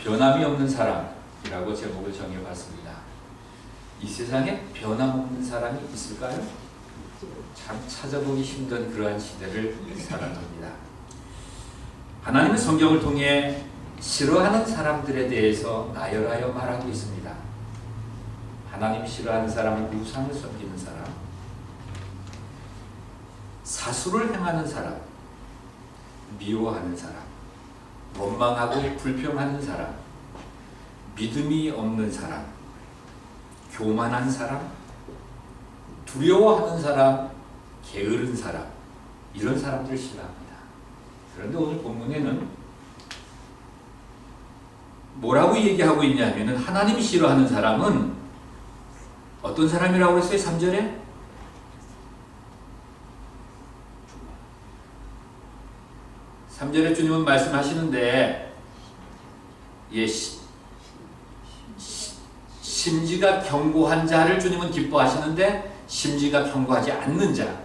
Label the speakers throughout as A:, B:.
A: 변함이 없는 사람이라고 제목을 정해봤습니다. 이 세상에 변함없는 사람이 있을까요? 참 찾아보기 힘든 그러한 시대를 살아갑니다. 하나님은 성경을 통해 싫어하는 사람들에 대해서 나열하여 말하고 있습니다. 하나님이 싫어하는 사람은 우상을 섬기는 사람, 사수를 행하는 사람, 미워하는 사람, 원망하고 불평하는 사람, 믿음이 없는 사람, 교만한 사람, 두려워하는 사람, 게으른 사람, 이런 사람들을 싫어합니다. 그런데 오늘 본문에는 뭐라고 얘기하고 있냐면 하나님이 싫어하는 사람은 어떤 사람이라고 했어요? 3절에? 주님은 말씀하시는데 심지가 견고한 자를 주님은 기뻐하시는데 심지가 견고하지 않는 자,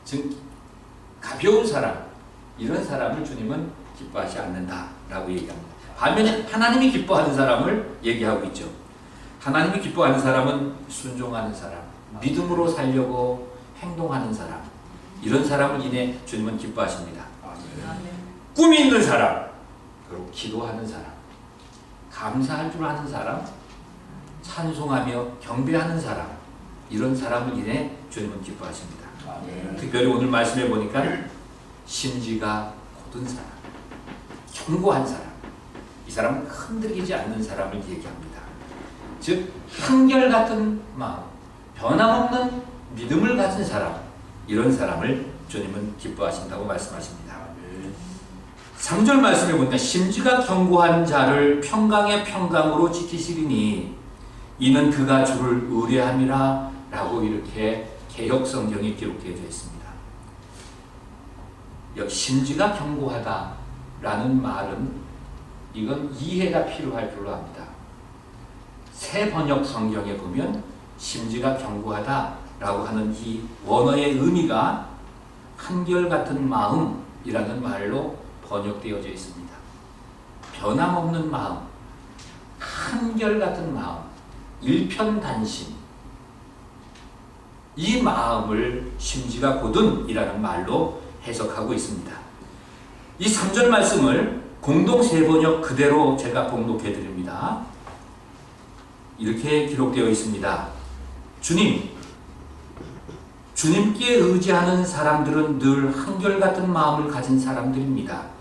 A: 즉 가벼운 사람, 이런 사람을 주님은 기뻐하지 않는다라고 얘기합니다. 반면에 하나님이 기뻐하는 사람을 얘기하고 있죠. 하나님이 기뻐하는 사람은 순종하는 사람, 믿음으로 살려고 행동하는 사람, 이런 사람을 인해 주님은 기뻐하십니다. 꿈이 있는 사람, 그리고 기도하는 사람, 감사할 줄 아는 사람, 찬송하며 경배하는 사람, 이런 사람을 인해 주님은 기뻐하십니다. 특별히 오늘 말씀해 보니까 심지가 곧은 사람, 견고한 사람, 이 사람은 흔들리지 않는 사람을 얘기합니다. 즉 한결같은 마음, 변함없는 믿음을 가진 사람, 이런 사람을 주님은 기뻐하신다고 말씀하십니다. 3절 말씀해 보니까 심지가 견고한 자를 평강의 평강으로 지키시리니 이는 그가 주를 의뢰함이라 라고 이렇게 개역 성경에 기록되어 있습니다. 여기 심지가 견고하다 라는 말은 이건 이해가 필요할 줄로 압니다. 새 번역 성경에 보면 심지가 견고하다 라고 하는 이 원어의 의미가 한결같은 마음이라는 말로 번역되어져 있습니다. 변함없는 마음, 한결같은 마음, 일편단심, 이 마음을 심지가 곧은 이라는 말로 해석하고 있습니다. 이 3절 말씀을 공동 세번역 그대로 제가 봉독해 드립니다. 이렇게 기록되어 있습니다. 주님께 의지하는 사람들은 늘 한결같은 마음을 가진 사람들입니다.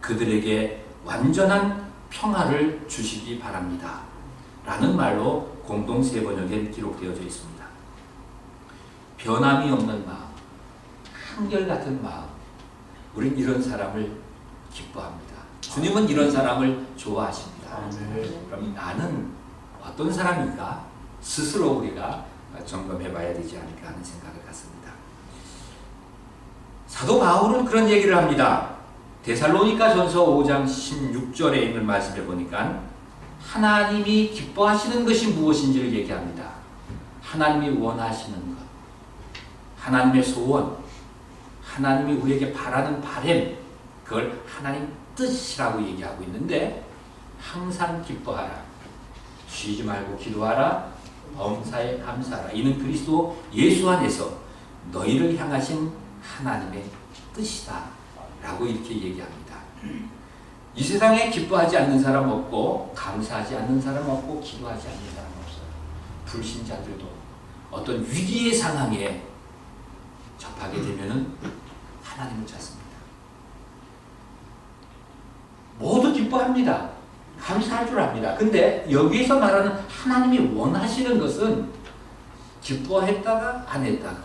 A: 그들에게 완전한 평화를 주시기 바랍니다. 라는 말로 공동 세번역에 기록되어져 있습니다. 변함이 없는 마음, 한결같은 마음, 우린 이런 사람을 기뻐합니다. 주님은 이런 사람을 좋아하십니다. 그럼 나는 어떤 사람인가? 스스로 우리가 점검해 봐야 되지 않을까 하는 생각을 갖습니다. 사도 바울은 그런 얘기를 합니다. 데살로니가 전서 5장 16절에 있는 말씀에 보니까 하나님이 기뻐하시는 것이 무엇인지를 얘기합니다. 하나님이 원하시는 것, 하나님의 소원, 하나님이 우리에게 바라는 바람, 그걸 하나님 뜻이라고 얘기하고 있는데 항상 기뻐하라, 쉬지 말고 기도하라, 범사에 감사하라. 이는 그리스도 예수 안에서 너희를 향하신 하나님의 뜻이다 라고 이렇게 얘기합니다. 이 세상에 기뻐하지 않는 사람 없고 감사하지 않는 사람 없고 기도하지 않는 사람 없어요. 불신자들도 어떤 위기의 상황에 접하게 되면은 하나님을 찾습니다. 모두 기뻐합니다. 감사할 줄 압니다. 근데 여기에서 말하는 하나님이 원하시는 것은 기뻐했다가 안 했다가,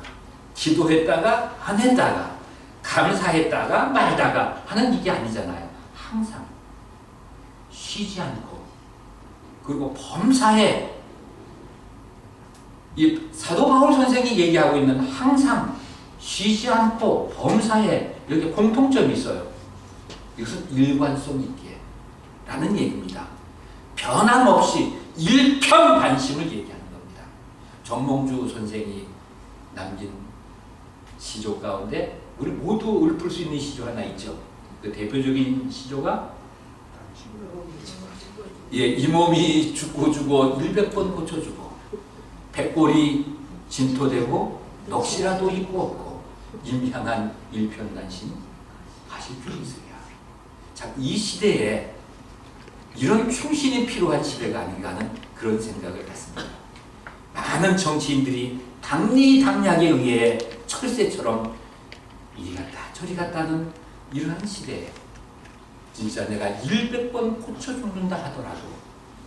A: 기도했다가 안 했다가, 감사했다가 말다가 하는 이게 아니잖아요. 항상 쉬지 않고, 그리고 범사에, 이 사도 바울 선생이 얘기하고 있는 항상 쉬지 않고 범사에, 여기 공통점이 있어요. 이것은 일관성 있게 라는 얘기입니다. 변함없이 일편단심을 얘기하는 겁니다. 정몽주 선생이 남긴 시조 가운데 우리 모두 읊을 수 있는 시조 하나 있죠. 그 대표적인 시조가 예, 이 몸이 죽고 100번 고쳐주고 백골이 진토되고 넋이라도 입고 없고 임향한 일편단심 하실 줄 있으랴. 자, 이 시대에 이런 충신이 필요한 시대가 아닌가 하는 그런 생각을 갖습니다. 많은 정치인들이 당리당략에 의해 철새처럼 이리 갔다 저리 갔다는 이러한 시대에 진짜 내가 100번 고쳐 죽는다 하더라도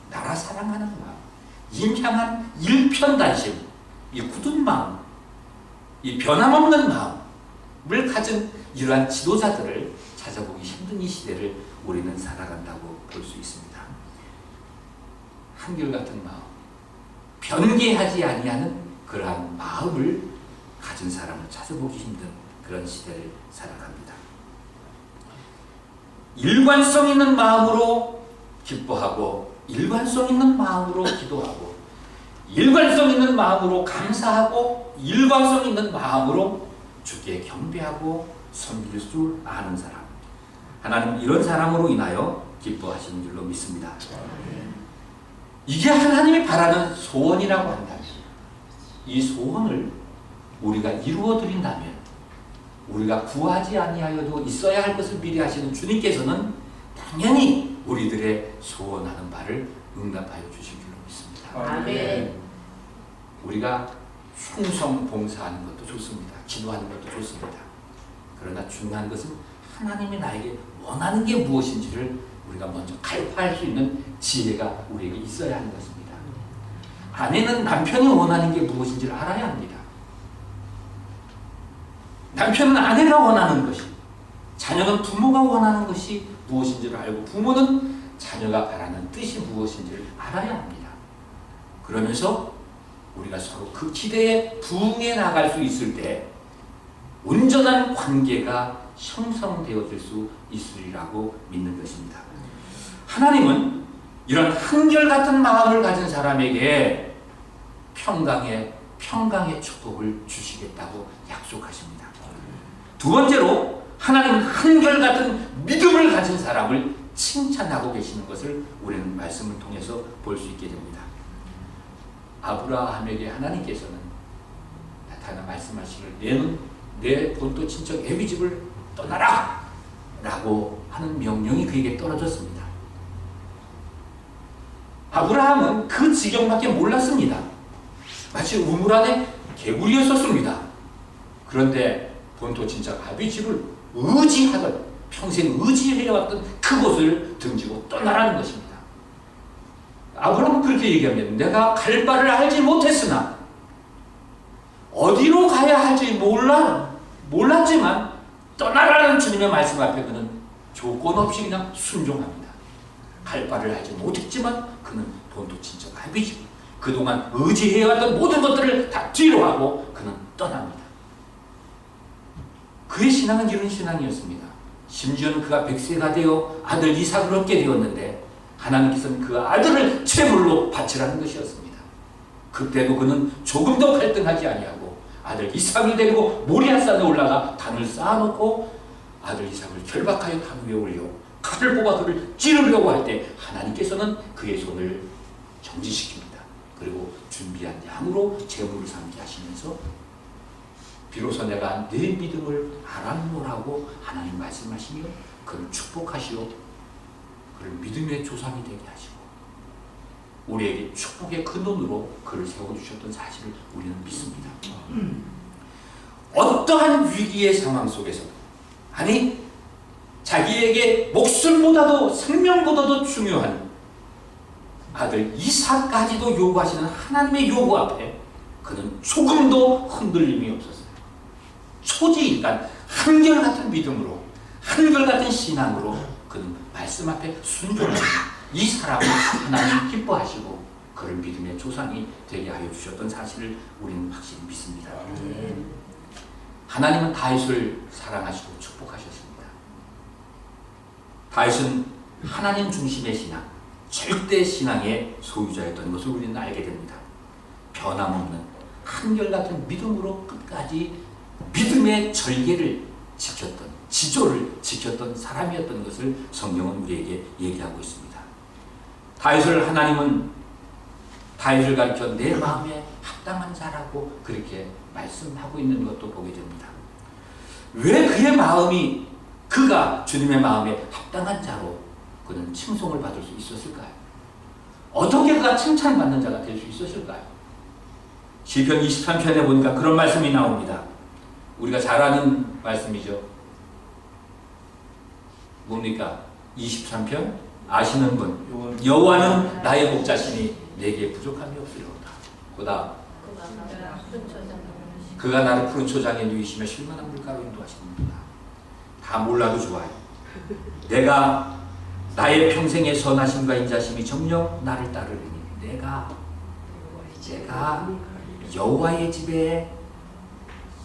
A: 나라 사랑하는 마음, 임향한 일편단심, 이 굳은 마음, 이 변함없는 마음을 가진 이러한 지도자들을 찾아보기 힘든 이 시대를 우리는 살아간다고 볼 수 있습니다. 한결같은 마음, 변개하지 아니하는 그러한 마음을 가진 사람을 찾아보기 힘든 그런 시대를 살아갑니다. 일관성 있는 마음으로 기뻐하고 일관성 있는 마음으로 기도하고 일관성 있는 마음으로 감사하고 일관성 있는 마음으로 주께 경배하고 섬길 줄 아는 사람, 하나님 이런 사람으로 인하여 기뻐하시는 줄로 믿습니다. 이게 하나님이 바라는 소원이라고 한다면, 이 소원을 우리가 이루어 드린다면, 우리가 구하지 아니하여도 있어야 할 것을 미리 하시는 주님께서는 당연히 우리들의 소원하는 바를 응답하여 주실 줄로 믿습니다.
B: 아멘.
A: 우리가 충성 봉사하는 것도 좋습니다. 기도하는 것도 좋습니다. 그러나 중요한 것은 하나님이 나에게 원하는 게 무엇인지를 우리가 먼저 갈파할 수 있는 지혜가 우리에게 있어야 하는 것입니다. 아내는 남편이 원하는 게 무엇인지를 알아야 합니다. 남편은 아내가 원하는 것이, 자녀는 부모가 원하는 것이 무엇인지를 알고, 부모는 자녀가 바라는 뜻이 무엇인지를 알아야 합니다. 그러면서 우리가 서로 그 기대에 부응해 나갈 수 있을 때 온전한 관계가 형성되어질 수 있으리라고 믿는 것입니다. 하나님은 이런 한결같은 마음을 가진 사람에게 평강의 축복을 주시겠다고 약속하십니다. 두 번째로 하나님은 한결같은 믿음을 가진 사람을 칭찬하고 계시는 것을 우리는 말씀을 통해서 볼 수 있게 됩니다. 아브라함에게 하나님께서는 나타나 말씀하시기를 내 본토 친척 애비 집을 떠나라! 라고 하는 명령이 그에게 떨어졌습니다. 아브라함은 그 지경밖에 몰랐습니다. 마치 우물 안에 개구리였었습니다. 그런데 본토 친척 아비 집을 의지하던, 평생 의지해왔던 그곳을 등지고 떠나라는 것입니다. 아브라함은 그렇게 얘기합니다. 내가 갈 바를 알지 못했으나 어디로 가야 할지 몰랐지만 떠나라는 주님의 말씀 앞에 그는 조건 없이 그냥 순종합니다. 갈 바를 알지 못했지만 그는 본토 친척 아비 집, 그동안 의지해왔던 모든 것들을 다 뒤로하고 그는 떠납니다. 그의 신앙은 이런 신앙이었습니다. 심지어는 그가 100세가 되어 아들 이삭을 얻게 되었는데 하나님께서는 그 아들을 제물로 바치라는 것이었습니다. 그때도 그는 조금도 갈등하지 아니하고 아들 이삭을 데리고 모리아산에 올라가 단을 쌓아놓고 아들 이삭을 결박하여 단 위에 올려 칼을 뽑아 그를 찌르려고 할 때 하나님께서는 그의 손을 정지시킵니다. 그리고 준비한 양으로 제물을 삼게 하시면서 비로소 내가 내 믿음을 알았노라고 하나님 말씀하시며 그를 축복하시어 그를 믿음의 조상이 되게 하시고 우리에게 축복의 근원으로 그를 세워주셨던 사실을 우리는 믿습니다. 어떠한 위기의 상황 속에서도, 아니 자기에게 목숨보다도 생명보다도 중요한 아들 이삭까지도 요구하시는 하나님의 요구 앞에 그는 조금도 흔들림이 없었어요. 초지일간 한결같은 믿음으로, 한결같은 신앙으로 그는 말씀 앞에 순종합니다. 이 사람을 하나님 기뻐하시고 그를 믿음의 조상이 되게 하여 주셨던 사실을 우리는 확실히 믿습니다. 하나님은 다윗을 사랑하시고 축복하셨습니다. 다윗은 하나님 중심의 신앙, 절대 신앙의 소유자였던 것을 우리는 알게 됩니다. 변함없는 한결같은 믿음으로 끝까지 믿음의 절개를 지켰던, 지조를 지켰던 사람이었던 것을 성경은 우리에게 얘기하고 있습니다. 다윗을 하나님은 다윗을 가르쳐 내 마음에 합당한 자라고 그렇게 말씀하고 있는 것도 보게 됩니다. 왜 그의 마음이 그가 주님의 마음에 합당한 자로 그는 칭송을 받을 수 있었을까요? 어떻게 그가 칭찬받는 자가 될 수 있었을까요? 시편 23편에 보니까 그런 말씀이 나옵니다. 우리가 잘 아는 말씀이죠. 뭡니까? 23편 아시는 분. 여호와는 나의 목자시니 내게 부족함이 없으리로다. 보다 그가 나를 푸른 초장에 누이시며 쉴만한 물가로 인도하시는구나. 다 몰라도 좋아요. 내가 나의 평생의 선하심과 인자심이 정녕 나를 따르리니 내가 여호와의 집에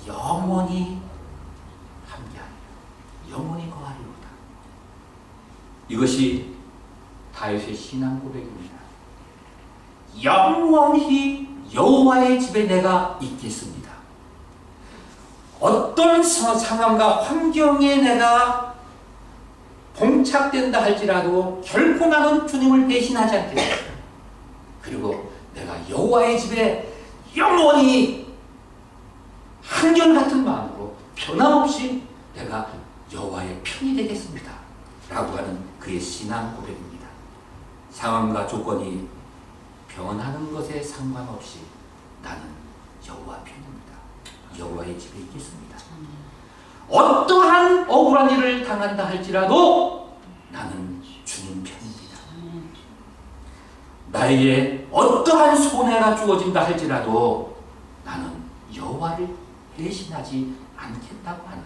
A: 영원히 함께하리라. 영원히 거하리로다. 이것이 다윗의 신앙 고백입니다. 영원히 여호와의 집에 내가 있겠습니다. 어떤 상황과 환경에 내가 봉착된다 할지라도 결코 나는 주님을 배신하지 않겠습니다. 그리고 내가 여호와의 집에 영원히 한결같은 마음으로 변함없이 내가 여호와의 편이 되겠습니다. 라고 하는 그의 신앙 고백입니다. 상황과 조건이 변하는 것에 상관없이 나는 여호와 편입니다. 여호와의 집에 있겠습니다. 어떠한 억울한 일을 당한다 할지라도 나는 주님 편입니다. 나에게 어떠한 손해가 주어진다 할지라도 나는 여호와를 배신하지 않겠다고 하는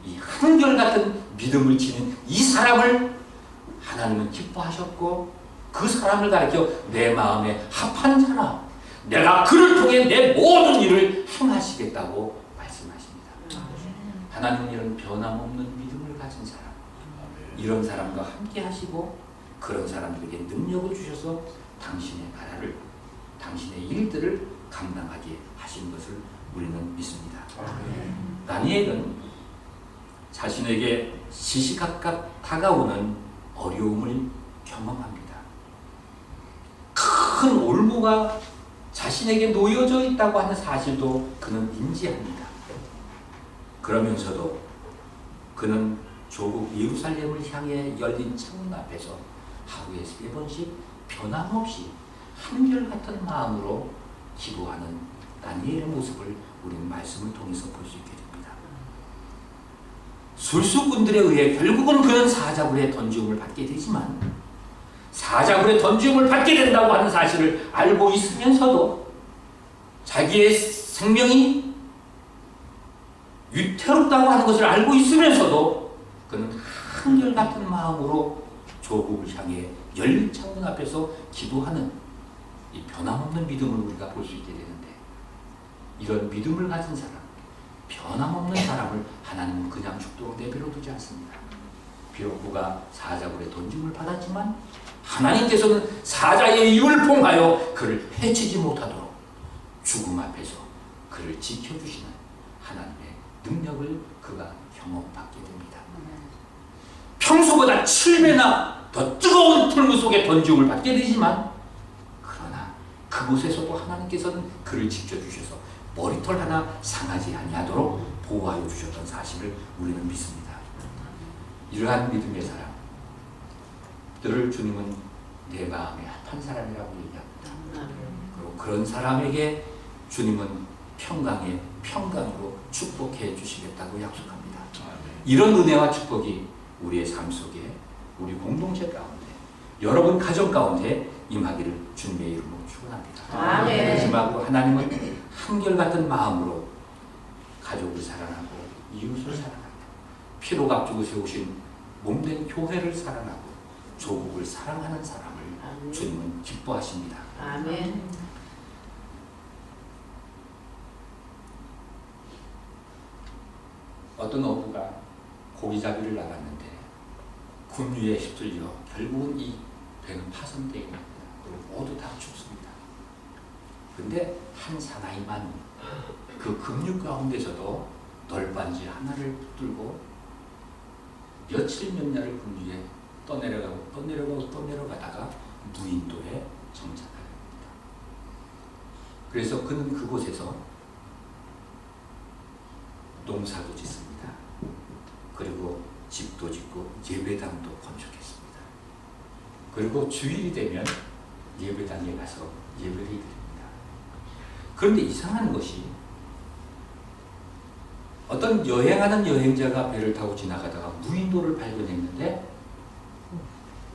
A: 이 한결같은 믿음을 지닌 이 사람을 하나님은 기뻐하셨고 그 사람을 가리켜 내 마음에 합한 사람, 내가 그를 통해 내 모든 일을 행하시겠다고 말씀하십니다. 하나님은 이런 변함없는 믿음을 가진 사람, 이런 사람과 함께 하시고 그런 사람들에게 능력을 주셔서 당신의 나라를, 당신의 일들을 감당하게 하신 것을 우리는 믿습니다. 다니엘은 자신에게 시시각각 다가오는 어려움을 경험합니다. 큰 올무가 자신에게 놓여져 있다고 하는 사실도 그는 인지합니다. 그러면서도 그는 조국 예루살렘을 향해 열린 창문 앞에서 하루에 3번씩 변함없이 한결같은 마음으로 기도하는 다니엘의 모습을 우리는 말씀을 통해서 볼 수 있게 됩니다. 술수꾼들에 의해 결국은 그는 사자굴에 던지움을 받게 되지만 사자굴에 던지움을 받게 된다고 하는 사실을 알고 있으면서도 자기의 생명이 위태롭다고 하는 것을 알고 있으면서도 그는 한결같은 마음으로 조국을 향해 열린 창문 앞에서 기도하는 이 변함없는 믿음을 우리가 볼 수 있게 되는데, 이런 믿음을 가진 사람, 변함없는 사람을 하나님은 그냥 죽도록 내버려 두지 않습니다. 비록 그가 사자굴에 던짐을 받았지만 하나님께서는 사자의 입을 봉하여 그를 해치지 못하도록 죽음 앞에서 그를 지켜주시는 하나님의 능력을 그가 경험받게 됩니다. 평소보다 7배나 더 뜨거운 풀무 속에 던짐을 받게 되지만, 그러나 그곳에서도 하나님께서는 그를 지켜주셔서 머리털 하나 상하지 아니하도록 보호하여 주셨던 사실을 우리는 믿습니다. 이러한 믿음의 사람들을 주님은 내 마음에 합한 사람이라고 얘기합니다. 그리고 그런 사람에게 주님은 평강에 평강으로 축복해 주시겠다고 약속합니다. 이런 은혜와 축복이 우리의 삶 속에, 우리 공동체 가운데, 여러분 가정 가운데 임하기를 주님의 이름으로 축원합니다. 마지막으로 하나님은 한결같은 마음으로 가족을 사랑하고 이웃을 사랑하고 피로 값주고 세우신 몸된 교회를 사랑하고 조국을 사랑하는 사람을 주님은 기뻐하십니다.
B: 아멘.
A: 어떤 어부가 고기잡이를 나갔는데 급류에 휩쓸려 결국은 이 배는 파손되어 있습니다. 그리고 모두 다 죽습니다. 근데 한 사나이만 그 급류 가운데서도 널빤지 하나를 붙들고 며칠 몇 날을 금주에 떠내려가고 떠내려가고 떠내려가다가 무인도에 정착하게 됩니다. 그래서 그는 그곳에서 농사도 짓습니다. 그리고 집도 짓고 예배당도 건축했습니다. 그리고 주일이 되면 예배당에 가서 예배를 드립니다. 그런데 이상한 것이 어떤 여행하는 여행자가 배를 타고 지나가다가 무인도를 발견했는데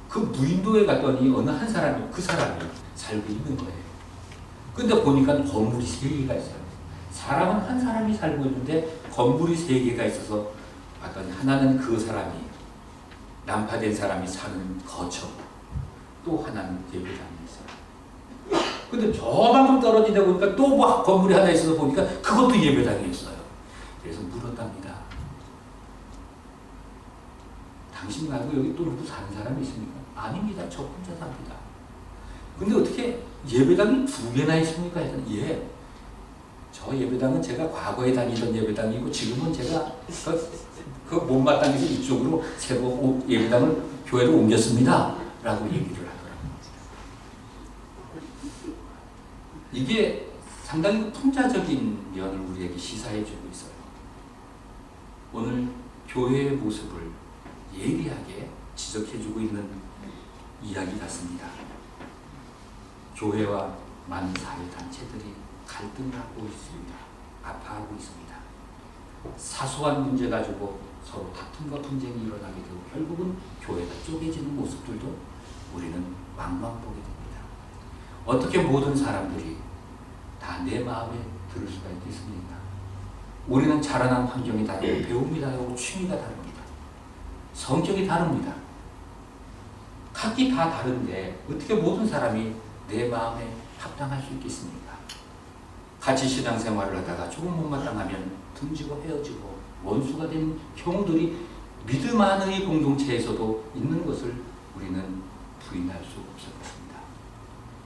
A: 그 무인도에 갔더니 어느 한 사람이 그 사람이 살고 있는 거예요. 근데 보니까 건물이 3개가 있어요. 사람은 한 사람이 살고 있는데 건물이 3개가 있어서 봤더니 하나는 그 사람이 난파된 사람이 사는 거처, 또 하나는 예배당이 있어요. 근데 저만큼 떨어지다 보니까 또 뭐 건물이 하나 있어서 보니까 그것도 예배당이 있어요. 그래서 물었답니다. 당신 말고 여기 또 누구 사는 사람이 있습니까? 아닙니다. 저 혼자 삽니다. 근데 어떻게 예배당이 2개나 있습니까? 했더니 예. 저 예배당은 제가 과거에 다니던 예배당이고 지금은 제가 그 못마땅해서 이쪽으로 새로 예배당을 교회로 옮겼습니다. 라고 얘기를 하더라고요. 이게 상당히 풍자적인 면을 우리에게 시사해주고 있어요. 오늘 교회의 모습을 예리하게 지적해주고 있는 이야기 같습니다. 교회와 많은 사회단체들이 갈등을 하고 있습니다. 아파하고 있습니다. 사소한 문제 가지고 서로 다툼과 분쟁이 일어나게 되고 결국은 교회가 쪼개지는 모습들도 우리는 왕왕 보게 됩니다. 어떻게 모든 사람들이 다 내 마음에 들을 수가 있겠습니까? 우리는 자라난 환경이 다르고 배움이 다르고 취미가 다릅니다. 성격이 다릅니다. 각기 다 다른데 어떻게 모든 사람이 내 마음에 합당할 수 있겠습니까? 같이 신앙생활을 하다가 조금 못마땅하면 등지고 헤어지고 원수가 된 경우들이 믿음 안의 공동체에서도 있는 것을 우리는 부인할 수 없을 것입니다.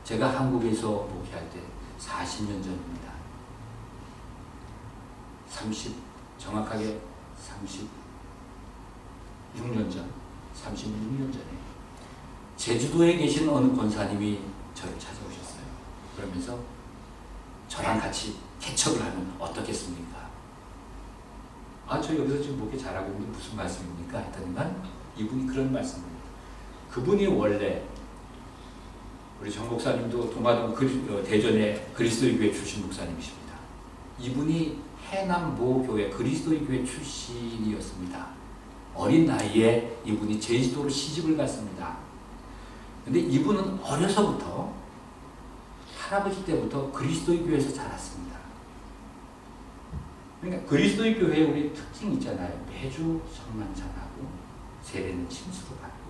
A: 제가 한국에서 목회할 때 40년 전입니다. 정확하게 36년 전, 36년 전에 제주도에 계신 어느 권사님이 저를 찾아오셨어요. 그러면서 저랑 같이 개척을 하면 어떻겠습니까? 아, 저 여기서 지금 목회 잘하고 있는데 무슨 말씀입니까? 했더니만 이분이 그런 말씀입니다. 그분이 원래 우리 정 목사님도 동화동 대전의 그리스도의 교회 출신 목사님이십니다. 이분이 해남 모 교회 그리스도의 교회 출신이었습니다. 어린 나이에 이분이 제주도로 시집을 갔습니다. 근데 이분은 어려서부터 할아버지 때부터 그리스도의 교회에서 자랐습니다. 그러니까 그리스도의 교회에 우리 특징이 있잖아요. 매주 성만찬하고 세례는 침수로 받고.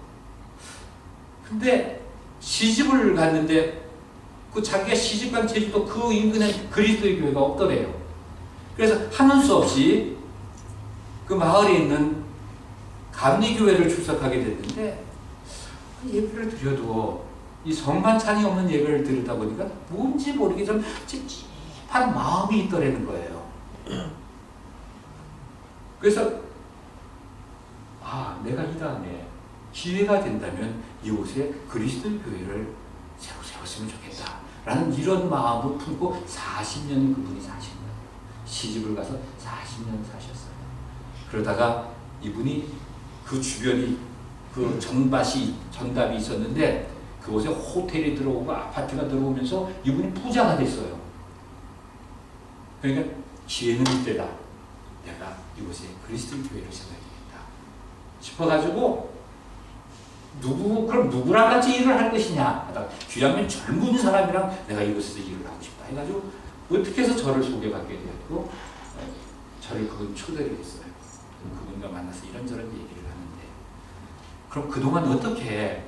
A: 근데 시집을 갔는데 그 자기가 시집간 제주도 그 인근에 그리스도의 교회가 없더래요. 그래서 하는 수 없이 그 마을에 있는 감리교회를 출석하게 됐는데 그 예배를 드려도 이 성만찬이 없는 예배를 드리다 보니까 뭔지 모르게 좀 찝찝한 마음이 있더라는 거예요. 그래서 내가 이 다음에 기회가 된다면 이곳에 그리스도의 교회를 새로 세웠으면 좋겠다 라는 이런 마음을 품고 40년 그분이 사신 거예요. 시집을 가서 40년 사셨어요. 그러다가 이분이 그 주변이 그 전답이 있었는데 그곳에 호텔이 들어오고 아파트가 들어오면서 이분이 부자가 됐어요. 그러니까 기회는 이때다. 내가 이곳에 그리스도의 교회를 세워야 되겠다 싶어가지고 그럼 누구랑 같이 일을 할 것이냐 하다가 귀하면 젊은 사람이랑 내가 이곳에서 일을 하고 싶다 해가지고 어떻게 해서 저를 소개받게 되었고 저를 그분 초대를 했어요. 그분과 만나서 이런저런 얘기를 하는데 그럼 그동안 어떻게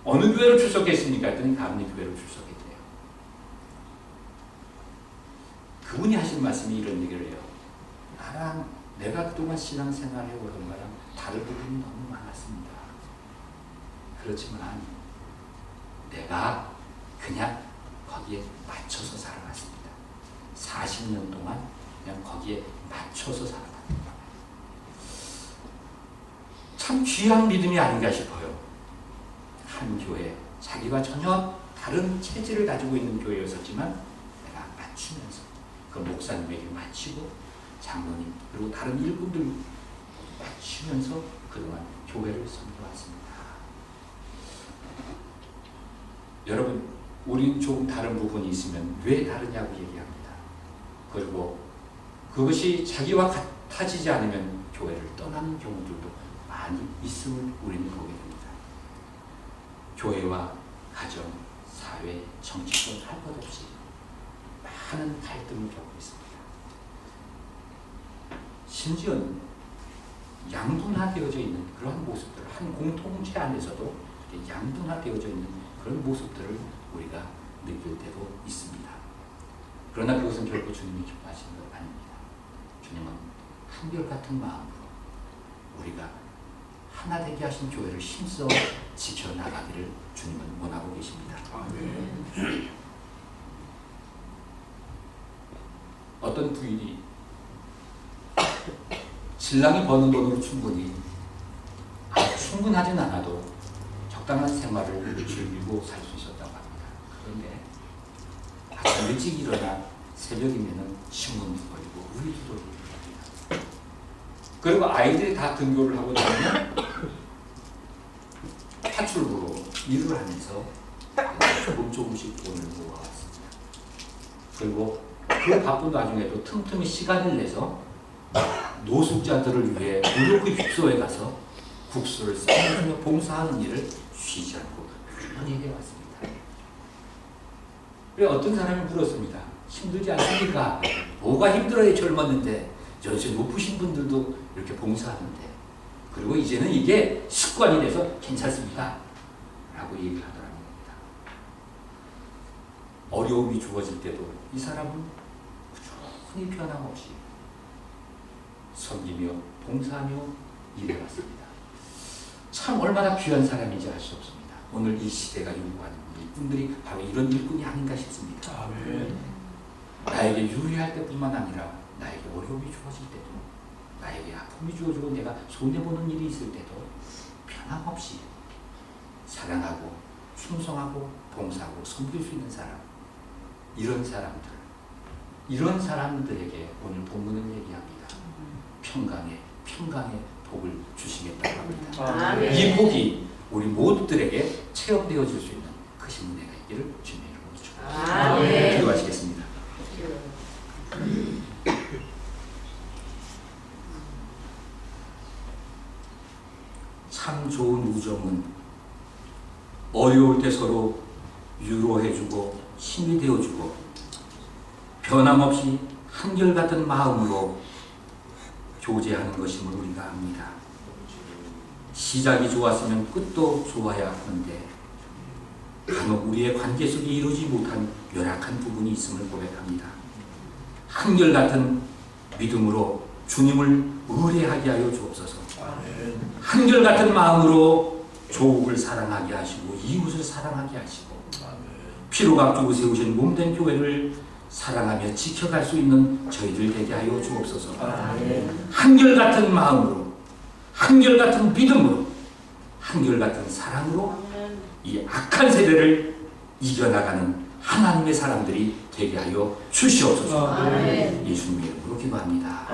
A: 어느 교회를 출석했습니까? 했더니 감리교회를 출석했대요. 그분이 하신 말씀이 이런 얘기를 해요. 내가 그동안 신앙생활해 오던 거랑 다른 부분이 너무 많았습니다. 그렇지만 내가 그냥 거기에 맞춰서 살아갔습니다. 40년 동안 그냥 거기에 맞춰서 살아갔습니다. 참 귀한 믿음이 아닌가 싶어요. 한 교회, 자기와 전혀 다른 체질을 가지고 있는 교회였었지만 내가 맞추면서 그 목사님에게 맞추고 장로님 그리고 다른 일꾼들 맞추면서 그동안 교회를 섬겨왔습니다. 여러분, 우린 조금 다른 부분이 있으면 왜 다르냐고 얘기합니다. 그리고 그것이 자기와 같아지지 않으면 교회를 떠나는 경우들도 많이 있음을 우리는 보게 됩니다. 교회와 가정, 사회, 정치권 할 것 없이 많은 갈등을 겪고 있습니다. 심지어는 양분화되어져 있는 그런 모습들, 한 공통체 안에서도 양분화되어져 있는 그런 모습들을 우리가 느낄 때도 있습니다. 그러나 그것은 결코 주님이 기뻐하시는 것 아닙니다. 주님은 한결같은 마음으로 우리가 하나 되게 하신 교회를 힘써 지켜나가기를 주님은 원하고 계십니다. 어떤 부인이 신랑이 버는 돈으로 충분히 충분하진 않아도 적당한 생활을 즐기고 살 수 있었다고 합니다. 그런데 아침 일찍 일어나 새벽이면 신문도 돌리고 우유도 돌리고 합니다. 그리고 아이들이 다 등교를 하고 나면 파출부로 일을 하면서 조금씩 돈을 모아왔습니다. 그리고 그 바쁜 와중에도 틈틈이 시간을 내서 노숙자들을 위해 무료크 휩소에 가서 국수를 싸주며 봉사하는 일을 쉬지 않고 꾸준히 해왔습니다. 그래 어떤 사람이 물었습니다. 힘들지 않습니까? 뭐가 힘들어요? 젊었는데 연세 높으신 분들도 이렇게 봉사하는데 그리고 이제는 이게 습관이 돼서 괜찮습니다 라고 얘기를 하더라는 겁니다. 어려움이 주어질 때도 이 사람은 꾸준히 변함없이 섬기며 봉사하며 일해왔습니다. 참 얼마나 귀한 사람인지 알 수 없습니다. 오늘 이 시대가 요구하는 일꾼들이 바로 이런 일꾼이 아닌가 싶습니다. 아멘. 나에게 유리할 때뿐만 아니라 나에게 어려움이 주어질 때도 나에게 아픔이 주어지고 내가 손해보는 일이 있을 때도 변함없이 사랑하고 충성하고 봉사하고 섬길 수 있는 사람, 이런 사람들에게 오늘 본문은 얘기합니다. 평강의 복을 주시겠다고 합니다. 이 복이 우리 모두들에게 체험되어질 수 있는 그 신문회가 있기를 주님의 이름으로 축원합니다. 기도하시겠습니다. 참 좋은 우정은 어려울 때 서로 위로해주고 힘이 되어주고 변함없이 한결같은 마음으로 교제하는 것임을 우리가 압니다. 시작이 좋았으면 끝도 좋아야 하는데 간혹 우리의 관계 속에 이루지 못한 열악한 부분이 있음을 고백합니다. 한결같은 믿음으로 주님을 의뢰하게 하여 주옵소서. 한결같은 마음으로 조국을 사랑하게 하시고 이웃을 사랑하게 하시고 피로각주고 세우신 몸된 교회를 사랑하며 지켜갈 수 있는 저희들 되게 하여 주옵소서. 한결같은 마음으로, 한결같은 믿음으로, 한결같은 사랑으로 이 악한 세대를 이겨나가는 하나님의 사람들이 되게 하여 주시옵소서. 예수님의 이름으로 기도합니다.